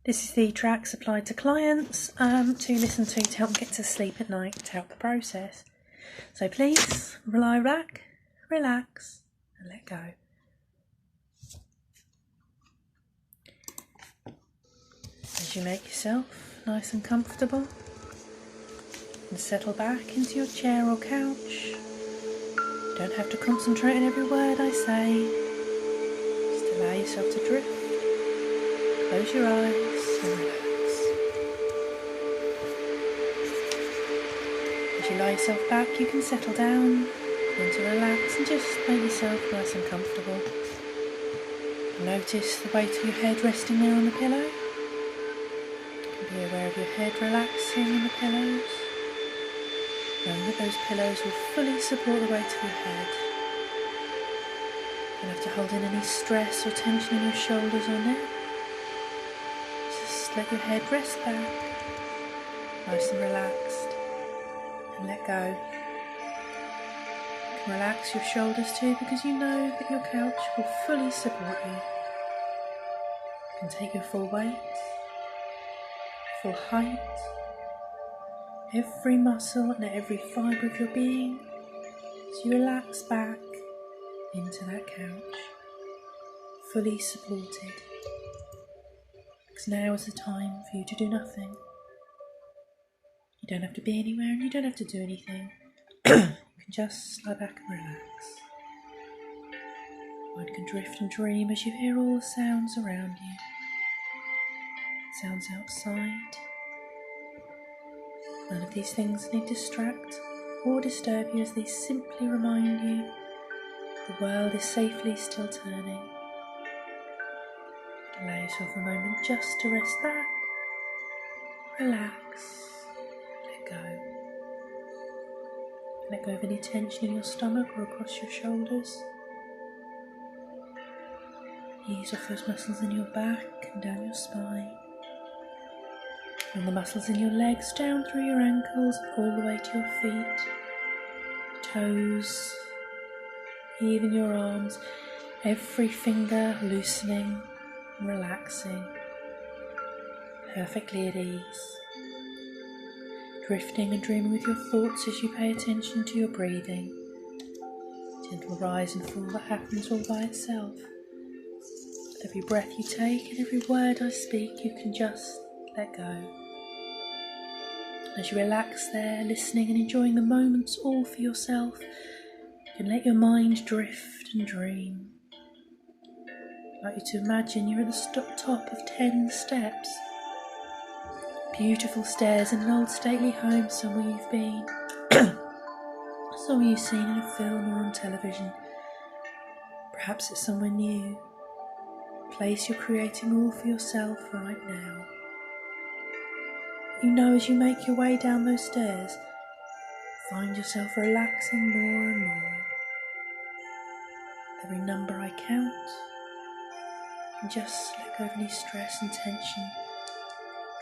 This is the track supplied to clients to listen to help them get to sleep at night, to help the process. So please lie back, relax and let go. As you make yourself nice and comfortable and settle back into your chair or couch, you don't have to concentrate on every word I say. Just allow yourself to drift. Close your eyes and relax. As you lie yourself back, you can settle down, begin to relax and just make yourself nice and comfortable. Notice the weight of your head resting there on the pillow. You can be aware of your head relaxing on the pillows, knowing that those pillows will fully support the weight of your head. You don't have to hold in any stress or tension in your shoulders or neck. Just let your head rest back, nice and relaxed, and let go. You can relax your shoulders too, because you know that your couch will fully support you. You can take your full weight, full height, every muscle and every fibre of your being, as you relax back into that couch, fully supported. Because now is the time for you to do nothing. You don't have to be anywhere and you don't have to do anything. You can just lie back and relax. Your mind can drift and dream as you hear all the sounds around you. Sounds outside. None of these things need to distract or disturb you, as they simply remind you the world is safely still turning. Allow yourself a moment just to rest back, relax, let go. Let go of any tension in your stomach or across your shoulders. Ease off those muscles in your back and down your spine. And the muscles in your legs down through your ankles all the way to your feet, toes, even your arms, every finger loosening, relaxing, perfectly at ease, drifting and dreaming with your thoughts as you pay attention to your breathing, gentle rise and fall that happens all by itself. With every breath you take and every word I speak, you can just let go. As you relax there, listening and enjoying the moments all for yourself, you can let your mind drift and dream. I'd like you to imagine you're at the top of 10 steps. Beautiful stairs in an old stately home somewhere you've been. Somewhere you've seen in a film or on television. Perhaps it's somewhere new. A place you're creating all for yourself right now. You know, as you make your way down those stairs, find yourself relaxing more and more. Every number I count, and just let go of any stress and tension.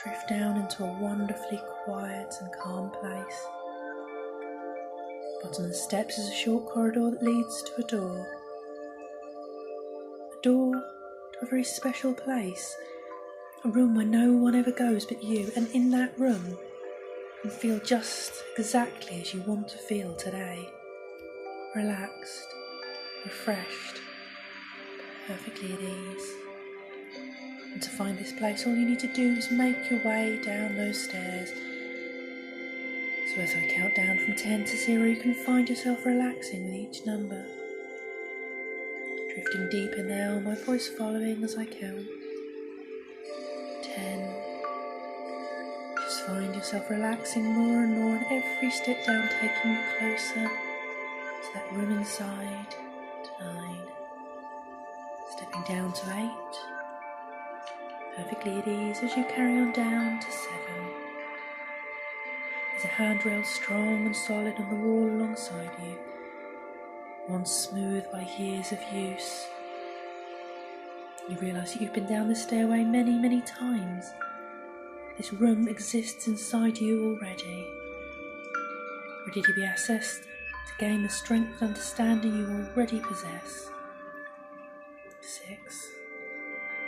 Drift down into a wonderfully quiet and calm place. Bottom of the steps is a short corridor that leads to a door. A door to a very special place. A room where no one ever goes but you, and in that room you can feel just exactly as you want to feel today. Relaxed, refreshed, perfectly at ease. And to find this place, all you need to do is make your way down those stairs. So as I count down from 10 to 0, you can find yourself relaxing with each number. Drifting deep in there, my voice following as I count. 10. Just find yourself relaxing more and more, and every step down taking you closer to that room inside. 9. Stepping down to 8. Perfectly at ease as you carry on down to 7. There's a handrail strong and solid on the wall alongside you, one smooth by years of use. You realise that you've been down the stairway many, many times. This room exists inside you already, ready to be accessed to gain the strength and understanding you already possess. 6.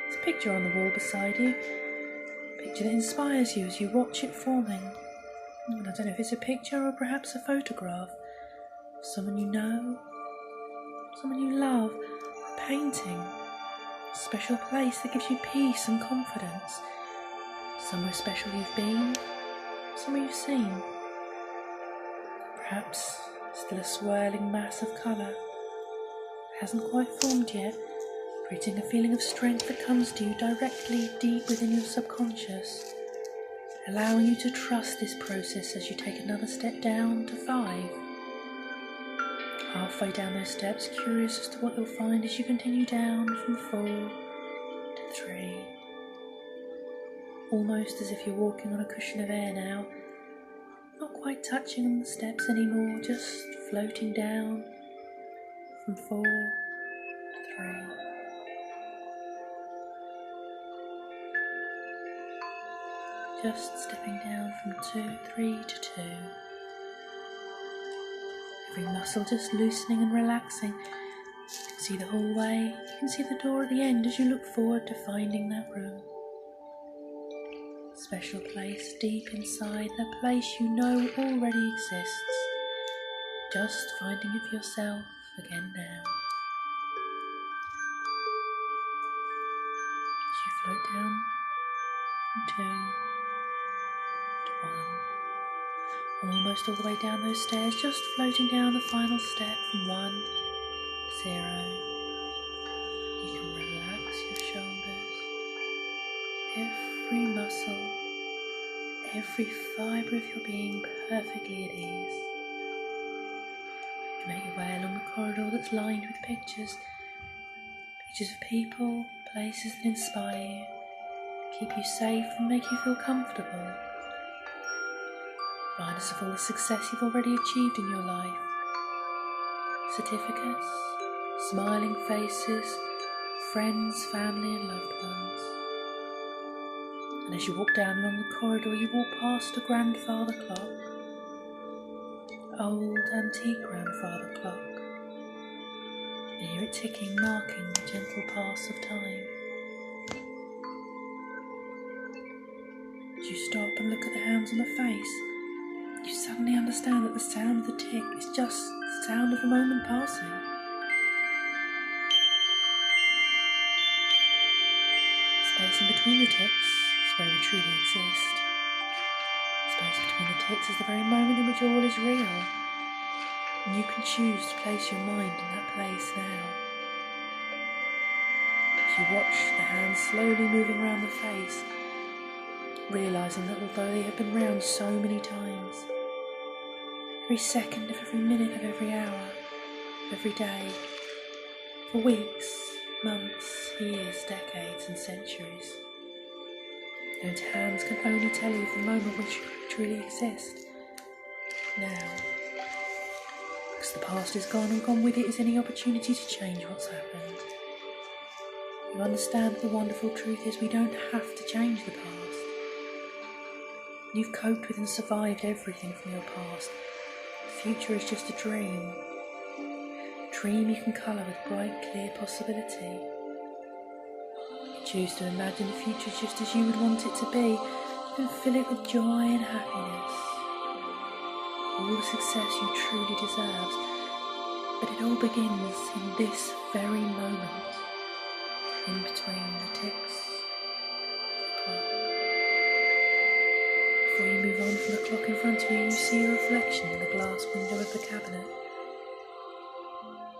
There's a picture on the wall beside you. Picture that inspires you as you watch it forming. And I don't know if it's a picture or perhaps a photograph of someone you know, someone you love, a painting, a special place that gives you peace and confidence, somewhere special you've been, somewhere you've seen. Perhaps still a swirling mass of colour, hasn't quite formed yet, creating a feeling of strength that comes to you directly deep within your subconscious, allowing you to trust this process as you take another step down to 5. Halfway down those steps, curious as to what you'll find as you continue down from 4 to 3. Almost as if you're walking on a cushion of air now, not quite touching on the steps anymore, just floating down from 4 to 3. Just stepping down from 3 to 2. Every muscle just loosening and relaxing. You can see the hallway, you can see the door at the end as you look forward to finding that room. Special place deep inside, a place you know already exists. Just finding it for yourself again now. As you float down from 2 to 1. Almost all the way down those stairs, just floating down the final step from 1 to 0. You can relax your shoulders, every muscle, every fibre of your being perfectly at ease. You make your way along the corridor that's lined with pictures of people, places that inspire you, keep you safe and make you feel comfortable. Remind us of all the success you've already achieved in your life. Certificates, smiling faces, friends, family and loved ones. And as you walk down along the corridor, you walk past a grandfather clock. Old, antique grandfather clock. You hear it ticking, marking the gentle pass of time. As you stop and look at the hands on the face, you suddenly understand that the sound of the tick is just the sound of a moment passing. Space in between the ticks is where we truly exist. Space between the ticks is the very moment in which all is real. And you can choose to place your mind in that place now. As you watch the hands slowly moving around the face, realising that although they have been round so many times, every second of every minute of every hour, of every day, for weeks, months, years, decades and centuries, those hands can only tell you the moment which truly exists, now. Because the past is gone and gone with it is any opportunity to change what's happened. You understand the wonderful truth is we don't have to change the past. You've coped with and survived everything from your past. The future is just a dream. A dream you can colour with bright, clear possibility. You choose to imagine the future just as you would want it to be, and fill it with joy and happiness. All the success you truly deserve. But it all begins in this very moment, in between the ticks of the clock. Before you move on from the clock in front of you, you see your reflection in the glass window of the cabinet.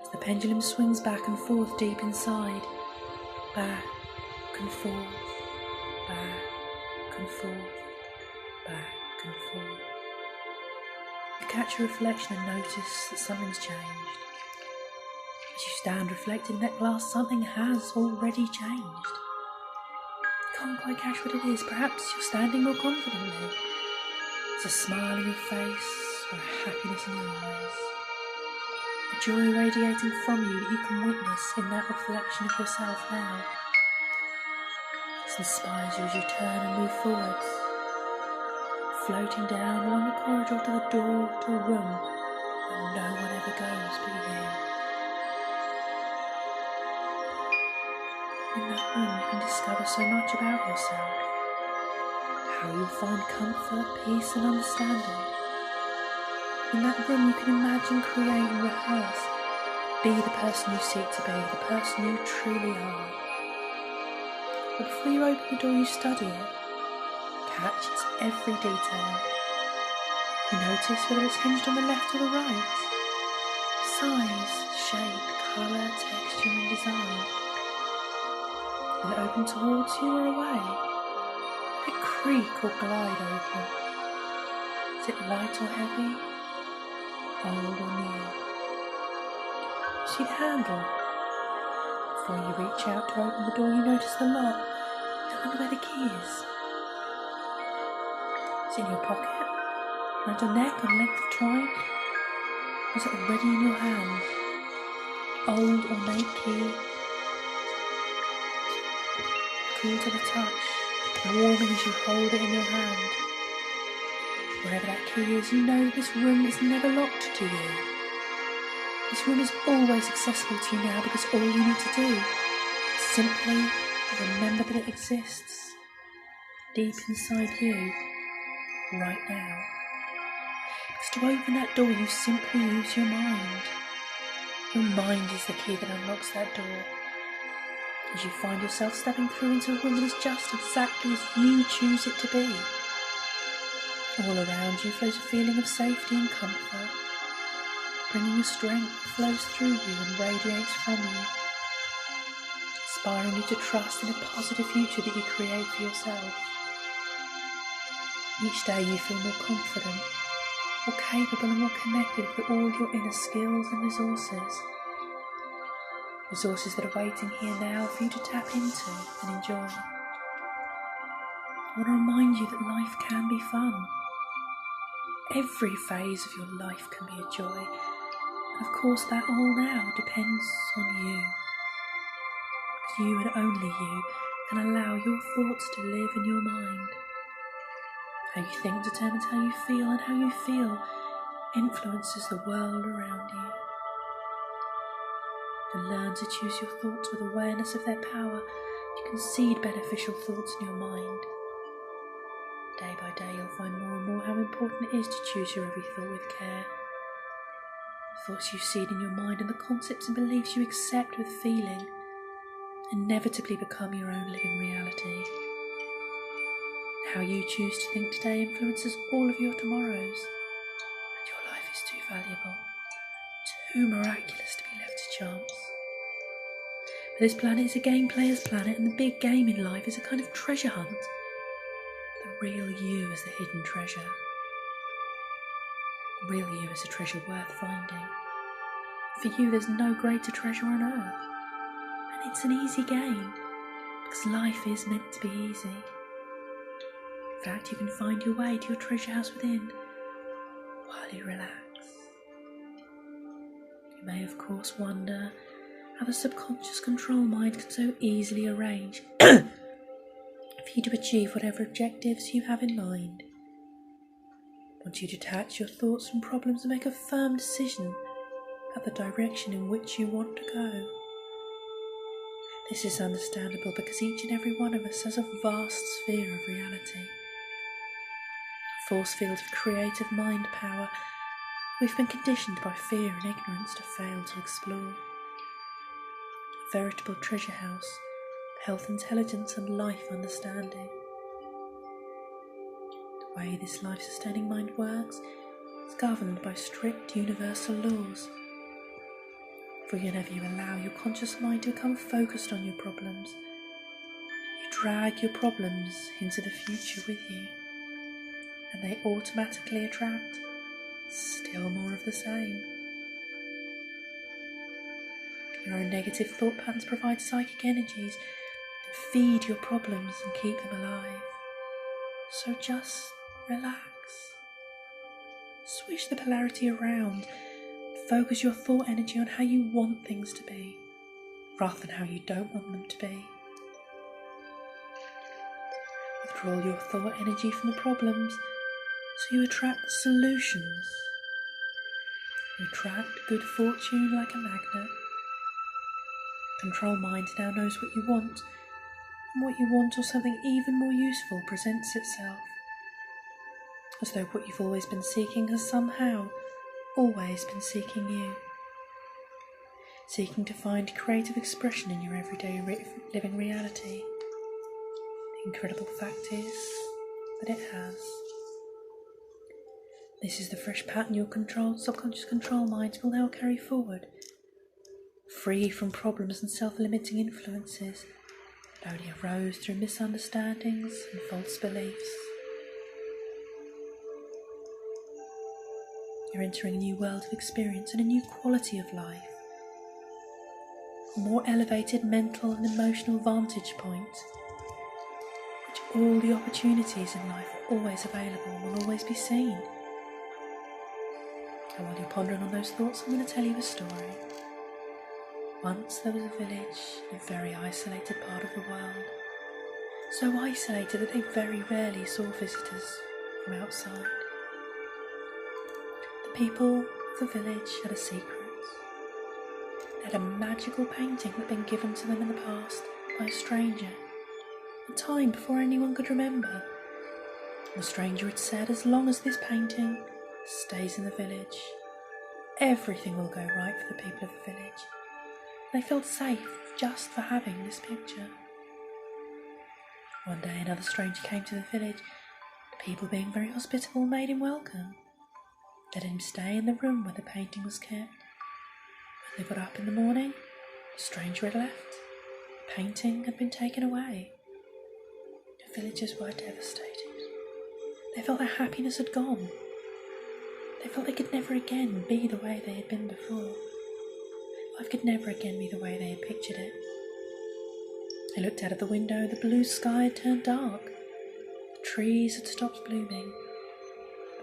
As the pendulum swings back and forth deep inside, back and forth, back and forth, back and forth. You catch your reflection and notice that something's changed. As you stand reflecting in that glass, something has already changed. You can't quite catch what it is. Perhaps you're standing more confidently. There's a smile on your face or a happiness in your eyes. A joy radiating from you that you can witness in that reflection of yourself now. This inspires you as you turn and move forwards, floating down along the corridor to the door to a room where no one ever goes but you. In that room you can discover so much about yourself. how you'll find comfort, peace and understanding. In that room you can imagine, create and rehearse. Be the person you seek to be, the person you truly are. But before you open the door you study it. Catch its every detail. You notice whether it's hinged on the left or the right. Size, shape, colour, texture and design. Will it open towards you or away? Will it creak or glide open? Is it light or heavy? Old or new? You see the handle? Before you reach out to open the door you notice the lock. You wonder where the key is. Is it in your pocket? Around your neck on a length of twine? Or is it already in your hand? Old ornate key, cool to the touch, warming as you hold it in your hand. Wherever that key is, you know that this room is never locked to you. This room is always accessible to you now because all you need to do is simply remember that it exists deep inside you right now. Because to open that door you simply use your mind. Your mind is the key that unlocks that door. As you find yourself stepping through into a room that is just exactly as you choose it to be. All around you flows a feeling of safety and comfort, bringing a strength that flows through you and radiates from you, inspiring you to trust in a positive future that you create for yourself. Each day you feel more confident, more capable and more connected with all your inner skills and resources. Resources that are waiting here now for you to tap into and enjoy. I want to remind you that life can be fun. Every phase of your life can be a joy. And of course that all now depends on you. Because you and only you can allow your thoughts to live in your mind. How you think determines how you feel, and how you feel influences the world around you. To learn to choose your thoughts with awareness of their power, you can seed beneficial thoughts in your mind. Day by day you'll find more and more how important it is to choose your every thought with care. The thoughts you seed in your mind and the concepts and beliefs you accept with feeling inevitably become your own living reality. How you choose to think today influences all of your tomorrows, and your life is too valuable, too miraculous to be left to chance. But this planet is a game player's planet, and the big game in life is a kind of treasure hunt. The real you is the hidden treasure. The real you is a treasure worth finding. For you there's no greater treasure on earth, and it's an easy game, because life is meant to be easy. In fact, you can find your way to your treasure house within while you relax. You may of course wonder how the subconscious control mind can so easily arrange for you to achieve whatever objectives you have in mind. Once you detach your thoughts from problems and make a firm decision about the direction in which you want to go. This is understandable because each and every one of us has a vast sphere of reality. Force field of creative mind power we've been conditioned by fear and ignorance to fail to explore. A veritable treasure house of health intelligence and life understanding. The way this life-sustaining mind works is governed by strict universal laws. For whenever you allow your conscious mind to become focused on your problems, you drag your problems into the future with you. And they automatically attract still more of the same. Your own negative thought patterns provide psychic energies that feed your problems and keep them alive. So just relax. Switch the polarity around. Focus your thought energy on how you want things to be, rather than how you don't want them to be. Withdraw your thought energy from the problems, so you attract solutions. You attract good fortune like a magnet. Control mind now knows what you want, and what you want or something even more useful presents itself, as though what you've always been seeking has somehow always been seeking you, seeking to find creative expression in your everyday living reality. The incredible fact is that it has. This is the fresh pattern your subconscious control mind will now carry forward, free from problems and self-limiting influences that only arose through misunderstandings and false beliefs. You're entering a new world of experience and a new quality of life, a more elevated mental and emotional vantage point, which all the opportunities in life are always available and will always be seen. And while you're pondering on those thoughts, I'm going to tell you a story. Once there was a village in a very isolated part of the world, so isolated that they very rarely saw visitors from outside. The people of the village had a secret. They had a magical painting that had been given to them in the past by a stranger, a time before anyone could remember. The stranger had said, as long as this painting stays in the village, everything will go right for the people of the village. They felt safe just for having this picture. One day another stranger came to the village. The people, being very hospitable, made him welcome. Let him stay in the room where the painting was kept. When they got up in the morning, the stranger had left. The painting had been taken away. The villagers were devastated. They felt their happiness had gone. They felt they could never again be the way they had been before. Life could never again be the way they had pictured it. They looked out of the window. The blue sky had turned dark. The trees had stopped blooming.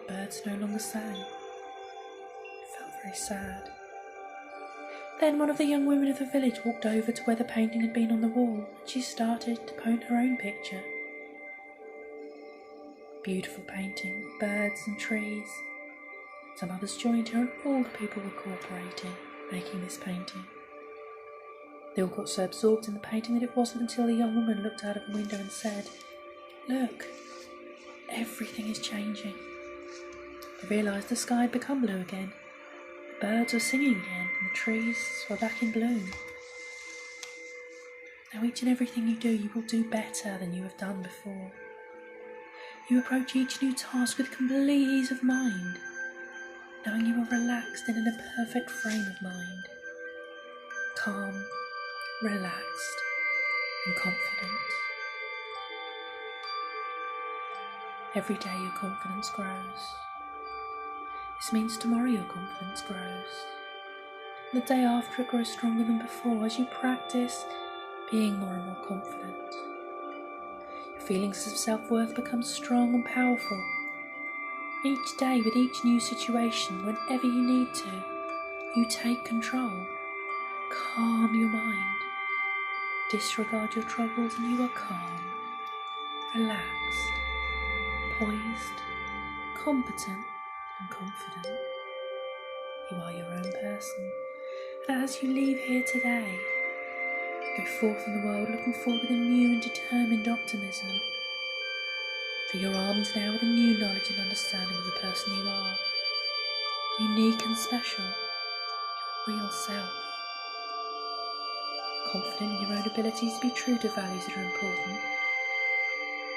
The birds no longer sang. They felt very sad. Then one of the young women of the village walked over to where the painting had been on the wall, and she started to paint her own picture. Beautiful painting with birds and trees. Some others joined her, and all the people were cooperating, making this painting. They all got so absorbed in the painting that it wasn't until the young woman looked out of the window and said, "Look, everything is changing." They realised the sky had become blue again, the birds were singing again, and the trees were back in bloom. Now each and everything you do, you will do better than you have done before. You approach each new task with complete ease of mind, knowing you are relaxed and in a perfect frame of mind, calm, relaxed and confident. Every day your confidence grows. This means tomorrow your confidence grows. The day after it grows stronger than before as you practice being more and more confident. Your feelings of self-worth become strong and powerful. Each day with each new situation, whenever you need to, you take control. Calm your mind. Disregard your troubles and you are calm, relaxed, poised, competent and confident. You are your own person. And as you leave here today, go forth in the world looking forward with a new and determined optimism. Fill your arms now with a new knowledge and understanding of the person you are, unique and special, your real self. Confident in your own abilities to be true to values that are important.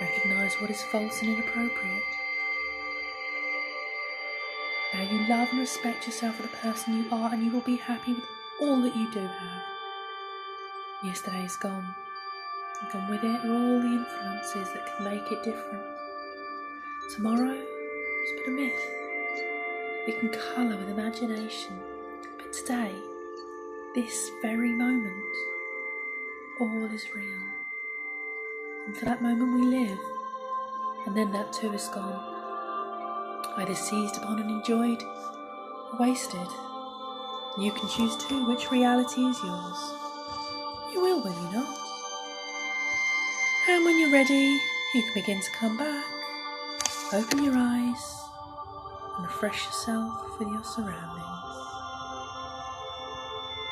Recognise what is false and inappropriate. Now you love and respect yourself for the person you are, and you will be happy with all that you do have. Yesterday is gone, and gone with it are all the influences that can make it different. Tomorrow is but a myth. We can colour with imagination, but today, this very moment, all is real. And for that moment we live, and then that too is gone. Either seized upon and enjoyed, or wasted. You can choose too which reality is yours. You will you not? And when you're ready, you can begin to come back. Open your eyes and refresh yourself with your surroundings.